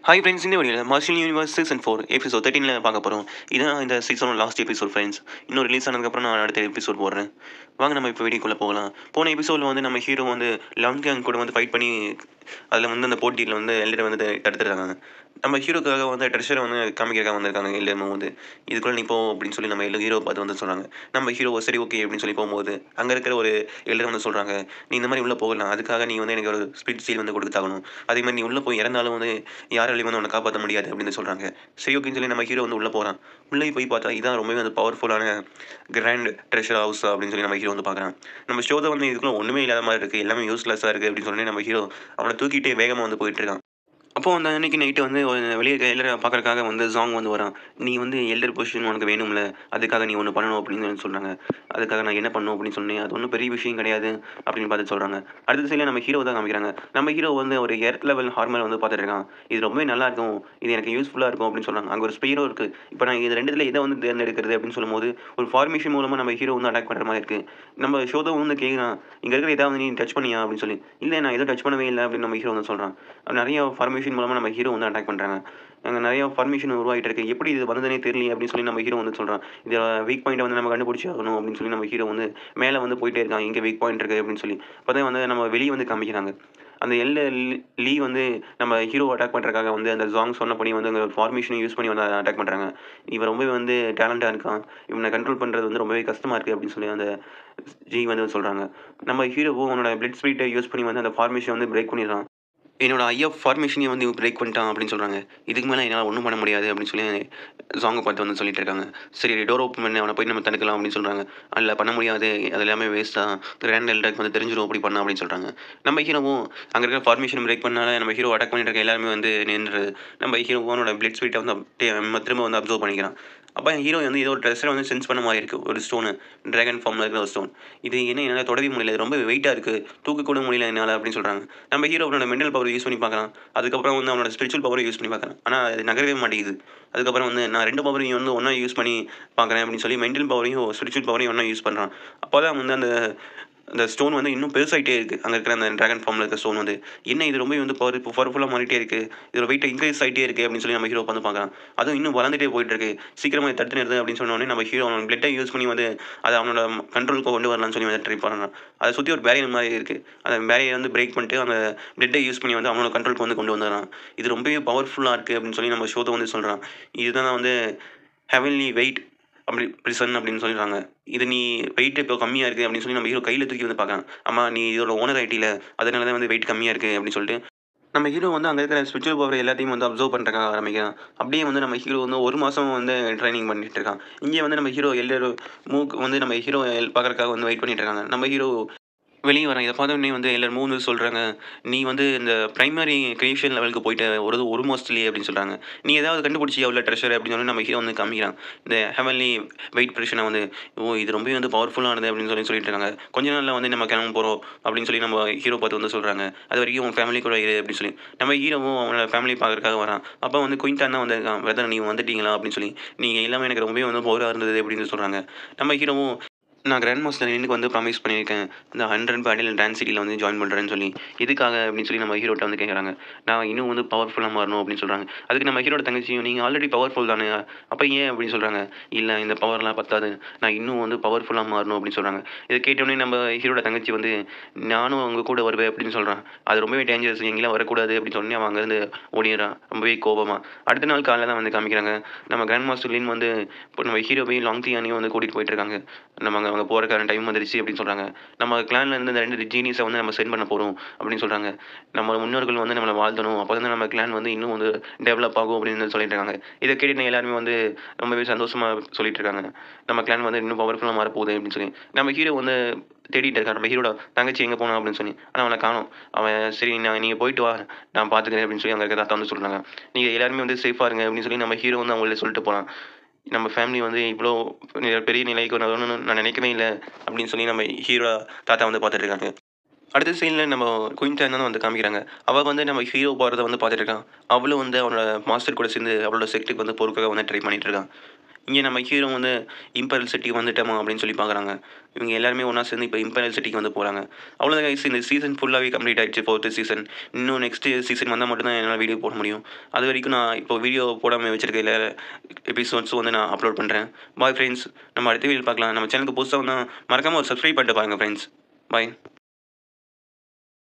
Hi friends, இந்த வீடியோவில் marshal universe season 4 episode 13 பார்க்க போகிறோம். இதான் இந்த சீசனோட லாஸ்ட் எபிசோட் ஃப்ரெண்ட்ஸ். இன்னும் ரிலீஸ் ஆனதுக்கப்புறம் நான் அடுத்த எபிசோட் போடுறேன். வாங்க நம்ம இப்போ வீடியோக்குள்ளே போகலாம். போன எபிசோடில் வந்து நம்ம ஹீரோ வந்து லவன் கேங் கூட வந்து ஃபைட் பண்ணி அதில் வந்து அந்த போட்டியில் வந்து எல்லரை வந்து தடுத்துருக்காங்க. நம்ம ஹீரோக்காக வந்து ட்ரெஷரை வந்து காமிக்கிறக்காக வந்திருக்காங்க எல்லாரும் வந்து. இதுக்குள்ளே நீ போ அப்படின்னு சொல்லி நம்ம ஹீரோ பார்த்து வந்து சொல்கிறாங்க. நம்ம ஹீரோ சரி ஓகே அப்படின்னு சொல்லி போகும்போது அங்கே இருக்கிற ஒரு எல்லரை வந்து சொல்கிறாங்க, நீ இந்த மாதிரி உள்ளே போகலாம், அதுக்காக நீ வந்து எனக்கு ஒரு ஸ்பிரிட் சீல் வந்து கொடுத்தாகணும். அதே மாதிரி நீ உள்ளே போய் இறந்தாலும் வந்து யாராலையும் வந்து உன்னை காப்பாற்ற முடியாது அப்படின்னு சொல்கிறாங்க. சரி ஓகேன்னு சொல்லி நம்ம ஹீரோ வந்து உள்ளே போகிறான். உள்ளே போய் பார்த்தா இதான் ரொம்பவே வந்து பவர்ஃபுல்லான கிராண்ட் ட்ரெஷர் ஹவுஸ் அப்படின்னு சொல்லி நம்ம ஹீரோ வந்து பார்க்குறான். நம்ம ஷோ தான் வந்து இதுக்குள்ள ஒன்றுமே இல்லாத மாதிரி இருக்குது, எல்லாமே யூஸ்லெஸ்ஸாக இருக்குது அப்படின்னு சொல்லி நம்ம ஹீரோ அவனை தூக்கிட்டே வேகமாக வந்து போயிட்டு இருக்கான். அப்போ அந்த அன்னைக்கு நைட்டு வந்து வெளியே எல்லரை பார்க்கறக்காக வந்து ஜாங் வந்து வரான். நீ வந்து எல்டர் பொசிஷன் உனக்கு வேணும்ல, அதுக்காக நீ ஒன்று பண்ணணும் அப்படின்னு சொல்கிறாங்க. அதுக்காக நான் என்ன பண்ணணும் அப்படின்னு சொன்னேன். அது ஒன்றும் பெரிய விஷயம் கிடையாது அப்படின்னு பார்த்து சொல்கிறாங்க. அடுத்த சைடில் நம்ம ஹீரோ தான் காமிக்கிறாங்க. நம்ம ஹீரோ வந்து ஒரு எர்த் லெவல் ஹார்மர் வந்து பார்த்துட்டு இருக்கான். இது ரொம்பவே நல்லா இருக்கும், இது எனக்கு யூஸ்ஃபுல்லாக இருக்கும் அப்படின்னு சொல்கிறாங்க. அங்கே ஒரு ஸ்பீரோ இருக்குது. இப்போ நான் இது ரெண்டுத்தில் எதை வந்து தேர்ந்தெடுக்கிறது அப்படின்னு சொல்லும்போது ஒரு ஃபார்மேஷன் மூலமாக நம்ம ஹீரோ வந்து அட்டாக் பண்ணுற மாதிரி இருக்குது. நம்ம ஷோதை வந்து கேட்குறான், இங்கே இருக்கிற ஏதாவது நீ டச் பண்ணியா அப்படின்னு சொல்லி. இல்லை நான் எதுவும் டச் பண்ணவே இல்லை அப்படின்னு நம்ம ஹீரோ வந்து சொல்கிறான். நிறைய ஃபார்மேஷன் மூலமாக நம்ம ஹீரோ வந்து அட்டாக் பண்ணுறாங்க. அங்கே நிறைய ஃபார்மேஷன் உருவாகிட்டு இருக்கு, எப்படி இது வந்ததுனே தெரியலையே அப்படின்னு சொல்லி நம்ம ஹீரோ வந்து சொல்கிறான். இது வீக் பாயிண்ட்டை வந்து நம்ம கண்டுபிடிச்சி ஆகணும் அப்படின்னு சொல்லி நம்ம ஹீரோ வந்து மேலே வந்து போயிட்டே இருக்கான், எங்கே வீக் பாயிண்ட் இருக்குது அப்படின்னு சொல்லி. அப்போ தான் வந்து நம்ம வெளியே வந்து காமிக்கிறாங்க. அந்த லீ வந்து நம்ம ஹீரோ அட்டாக் பண்ணுறதுக்காக வந்து அந்த சாங் சொன்னபடி வந்து அங்கே ஃபார்மேஷனை யூஸ் பண்ணி வந்து அட்டாக் பண்ணுறாங்க. இவன் ரொம்பவே வந்து டேலண்டாக இருக்கான், இவனை கண்ட்ரோல் பண்ணுறது வந்து ரொம்பவே கஷ்டமாக இருக்குது அப்படின்னு சொல்லி அந்த ஜி வந்து சொல்கிறாங்க. நம்ம ஹீரோவும் அவனோட பிளட் ஸ்பீட்டை யூஸ் பண்ணி வந்து அந்த ஃபார்மேஷன் வந்து பிரேக் பண்ணிடுறான். என்னோட ஐஎஃப் ஃபார்மேஷனையும் வந்து பிரேக் பண்ணிட்டான் அப்படின்னு சொல்கிறாங்க. இதுக்கு மேலே என்னால் ஒன்றும் பண்ண முடியாது அப்படின்னு சொல்லி சாங்கை பார்த்து வந்து சொல்லிட்டு இருக்காங்க. சரி டோர் ஓப்பன் பண்ணி அவனை போய் நம்ம தடுக்கலாம் அப்படின்னு சொல்கிறாங்க. அதில் பண்ண முடியாது, அது எல்லாமே வேஸ்ட் தான், கிராண்ட் எல்டருக்கு வந்து தெரிஞ்சிடும் அப்படி பண்ணா அப்படின்னு சொல்கிறாங்க. நம்ம ஹீரோவும் அங்கே இருக்கிற ஃபார்மேஷன் பிரேக் பண்ணால நம்ம ஹீரோ அட்டாக் பண்ணிட்டு இருக்க எல்லாருமே வந்து நின்று நம்ம ஹீரோவோனோட பிளட் ஸ்பீட்டை வந்து அப்படியே திரும்ப வந்து அப்சர்வ் பண்ணிக்கிறான். அப்போ ஹீரோ வந்து ஏதோ ஒரு ட்ரெஸ்ஸரை வந்து சென்ஸ் பண்ண மாதிரி இருக்குது, ஒரு ஸ்டோனு, ட்ராகன் ஃபார்மில் இருக்கிற ஒரு ஸ்டோன். இது என்ன என்னால் தொடவே முடியல, இது ரொம்ப வெயிட்டாக இருக்குது, தூக்க கூட முடியல என்னால் அப்படின்னு சொல்கிறாங்க. நம்ம ஹீரோ அவனோட மென்டல் பவர் யூஸ் பண்ணி பார்க்குறான். அதுக்கப்புறம் வந்து அவனோட ஸ்பிரிச்சுவல் பவரை யூஸ் பண்ணி பார்க்குறான். ஆனால் அது நகரவே மாட்டேங்குது. அதுக்கப்புறம் வந்து நான் 2 பவரையும் வந்து ஒன்றா யூஸ் பண்ணி பார்க்குறேன் அப்படின்னு சொல்லி மென்டல் பவரையும் ஸ்பிரிச்சுவல் பவரையும் ஒன்றா யூஸ் பண்ணுறான். அப்போ தான் வந்து அந்த அந்த ஸ்டோன் வந்து இன்னும் பெருசாகிட்டே இருக்குது. அங்கே இருக்கிற அந்த ட்ராகன் ஃபார்மில் இருக்கிற ஸ்டோன் வந்து என்ன இது ரொம்ப வந்து பவர்ஃபுல்லாக மாறிட்டே இருக்குது, இதோட வெயிட் இன்க்ரீஸ் ஆகிட்டே இருக்குது அப்படின்னு சொல்லி நம்ம ஹீரோ வந்து பார்க்குறான். அதுவும் இன்னும் வளர்ந்துட்டே போயிட்டு இருக்கு, சீக்கிரமாக தடுத்து நிறுத்து அப்படின்னு சொன்னோடனே நம்ம ஹீரோ அவனோட பிளட்டை யூஸ் பண்ணி வந்து அதை அவனோட கண்ட்ரோலுக்கு கொண்டு வரலாம்னு சொல்லி வந்து ட்ரை பண்ணுறான். அதை சுற்றி ஒரு பேரியர் மாதிரி இருக்குது, அந்த பேரியர் வந்து பிரேக் பண்ணிட்டு அந்த பிளட்டை யூஸ் பண்ணி வந்து அவனோட கண்ட்ரோலுக்கு வந்து கொண்டு வந்துடுறான். இது ரொம்பவே பவர்ஃபுல்லாக இருக்குது அப்படின்னு சொல்லி நம்ம ஷோதை வந்து சொல்கிறான். இதுதான் வந்து ஹெவன்லி வெயிட் அப்படி பிரிசன் அப்படின்னு சொல்லிடுறாங்க. இது நீ வெயிட் இப்போ கம்மியாக இருக்குது அப்படின்னு சொல்லி நம்ம ஹீரோ கையில் தூக்கி வந்து பார்க்குறான். ஆமா நீ இதோட ஓனர் ஐடியில், அதனால தான் வந்து வெயிட் கம்மியாக இருக்குது அப்படின்னு சொல்லிட்டு நம்ம ஹீரோ வந்து அங்கே இருக்கிற ஸ்பிரிச்சுவல் பவர் எல்லாத்தையும் வந்து அப்சர்வ் பண்ணுறதுக்காக ஆரம்பிக்கிறான். அப்படியே வந்து நம்ம ஹீரோ வந்து 1 மாதம் வந்து ட்ரைனிங் பண்ணிட்டு இருக்கான். இங்கே வந்து நம்ம ஹீரோ எல்லாரும் வந்து நம்ம ஹீரோ பார்க்குறதுக்காக வந்து வெயிட் பண்ணிட்டு இருக்காங்க. நம்ம ஹீரோ வெளியே வரான். இதை பார்த்தோன்னே வந்து எல்லாரும் வந்து சொல்கிறாங்க, நீ வந்து இந்த பிரைமரி கிரியேஷன் லெவலுக்கு போயிட்ட ஒரு மாதத்துலேயே அப்படின்னு சொல்கிறாங்க. நீ ஏதாவது கண்டுபிடிச்சியா உள்ள ட்ரெஷர் அப்படின்னு சொல்லி நம்ம ஹீரோ வந்து காமிக்கிறான். இந்த ஹெவன்லி வெயிட் ப்ரெஷனை வந்து இது ரொம்பவே வந்து பவர்ஃபுல்லானது அப்படின்னு சொல்லிட்டு இருக்காங்க. கொஞ்ச நாளில் வந்து நம்ம கிளம்ப போகிறோம் அப்படின்னு சொல்லி நம்ம ஹீரோ பார்த்து வந்து சொல்கிறாங்க. அது வரைக்கும் உன் ஃபேமிலி கூட இரு அப்படின்னு சொல்லி நம்ம ஹீரோவும் அவனோட ஃபேமிலி பார்க்கறதுக்காக வரான். அப்போ வந்து குயின்டான் தான் வந்திருக்கான். பிரதர் நீ வந்துட்டீங்களா அப்படின்னு சொல்லி, நீங்கள் எல்லாமே எனக்கு ரொம்பவே வந்து போராக இருந்தது அப்படின்னு சொல்கிறாங்க. நம்ம ஹீரோவும் நான் கிராண்ட் மாஸ்டர் எனக்கு வந்து ப்ராமிஸ் பண்ணியிருக்கேன், இந்த 100 பேட்டில் டான்ஸ் சிட்டியில் வந்து ஜாயின் பண்ணுறேன்னு சொல்லி. எதுக்காக அப்படின்னு சொல்லி நம்ம ஹீரோட்ட வந்து கேட்குறாங்க. நான் இன்னும் வந்து பவர்ஃபுல்லாக மாறணும் அப்படின்னு சொல்கிறாங்க. அதுக்கு நம்ம ஹீரோட தங்கச்சியும் நீங்கள் ஆல்ரெடி பவர்ஃபுல் தானே, அப்போ ஏன் அப்படின்னு சொல்கிறாங்க. இல்லை இந்த பவர்லாம் பத்தாது, நான் இன்னும் வந்து பவர்ஃபுல்லாக மாறணும் அப்படின்னு சொல்கிறாங்க. இதை கேட்டோடனே நம்ம ஹீரோட தங்கச்சி வந்து நானும் அவங்க கூட வருவேன் அப்படின்னு சொல்கிறான். அது ரொம்பவே டேஞ்சரஸ், எங்கேயும் வரக்கூடாது அப்படின்னு சொன்னே அவன் அங்கேருந்து ஓடிடுறான் ரொம்பவே கோபமாக. அடுத்த நாள் காலையில் தான் வந்து காமிக்கிறாங்க. நம்ம கிராண்ட் மாஸ்டர் லின் வந்து இப்போ நம்ம ஹீரோவையும் லாங் தியானையும் வந்து கூட்டிகிட்டு போயிட்டு இருக்காங்க. நம்ம அங்கே போகிறக்கான டைம் வந்துருச்சு அப்படின்னு சொல்கிறாங்க. நம்ம கிளானில் இருந்து இந்த 2 ஜீனியஸை வந்து நம்ம சென்ட் பண்ண போகிறோம் அப்படின்னு சொல்கிறாங்க. நம்ம முன்னோர்கள் வந்து நம்மளை வாழ்த்தணும், அப்போ தான் நம்ம கிளான் வந்து இன்னும் வந்து டெவலப் ஆகும் அப்படின்னு சொல்லிட்டு இருக்காங்க. இதை கேட்டு எல்லாருமே வந்து ரொம்பவே சந்தோஷமாக சொல்லிட்டு இருக்காங்க. நம்ம கிளான் வந்து இன்னும் பவர்ஃபுல்லாக மாறப்போகுது அப்படின்னு சொல்லி. நம்ம ஹீரோ வந்து தேடிட்டு இருக்கான் நம்ம ஹீரோட தங்கச்சி எங்கே போனான் அப்படின்னு சொல்லி. ஆனால் அவனை காணோம். அவன் சரி நீங்கள் போயிட்டு வா, நான் பார்த்துக்கிறேன் அப்படின்னு சொல்லி அங்கே இருக்க தாத்தா வந்து சொல்கிறாங்க. நீங்கள் எல்லாருமே வந்து சேஃபாக இருங்க அப்படின்னு சொல்லி நம்ம ஹீரோ வந்து அவங்கள சொல்லிட்டு போகலாம். நம்ம ஃபேமிலி வந்து இவ்வளோ பெரிய நிலைக்கு வரணும்னு நான் நினைக்கவே இல்லை அப்படின்னு சொல்லி நம்ம ஹீரோ தாத்தா வந்து பார்த்துட்டு இருக்காங்க. அடுத்த சீனில் நம்ம குயின்டான் தான் வந்து காமிக்கிறாங்க. அவள் வந்து நம்ம ஹீரோ போகிறத வந்து பார்த்துட்டு இருக்கான். அவளும் வந்து அவனோட மாஸ்டர் கூட சேர்ந்து அவளோட செக்ட்டுக்கு வந்து பொறுக்காக வந்து ட்ரை பண்ணிட்டு இருக்கான். இங்கே நம்ம ஹீரோ வந்து இம்பீரியல் சிட்டிக்கு வந்துட்டோமா அப்படின்னு சொல்லி பார்க்குறாங்க. இவங்க எல்லாருமே ஒன்றா சேர்ந்து இப்போ இம்பீரியல் சிட்டிக்கு வந்து போகிறாங்க. அவ்வளோதான் கைஸ், இந்த சீசன் ஃபுல்லாகவே கம்ப்ளீட் ஆகிடுச்சு. 4th season. இன்னும் நெக்ஸ்ட்டு சீசன் வந்தால் மட்டும்தான் என்னால் வீடியோ போட முடியும். அது வரைக்கும் நான் இப்போ வீடியோ போடாமல் வச்சிருக்கையில் எபிசோட்ஸும் வந்து நான் அப்லோட் பண்ணுறேன். பாய் ஃப்ரெண்ட்ஸ், நம்ம அடுத்த வீடியோ பார்க்கலாம். நம்ம சேனலுக்கு புதுசாக வந்தால் மறக்காமல் ஒரு சப்ஸ்கிரைப் பண்ணிட்டு பாருங்கள் ஃப்ரெண்ட்ஸ். பாய்.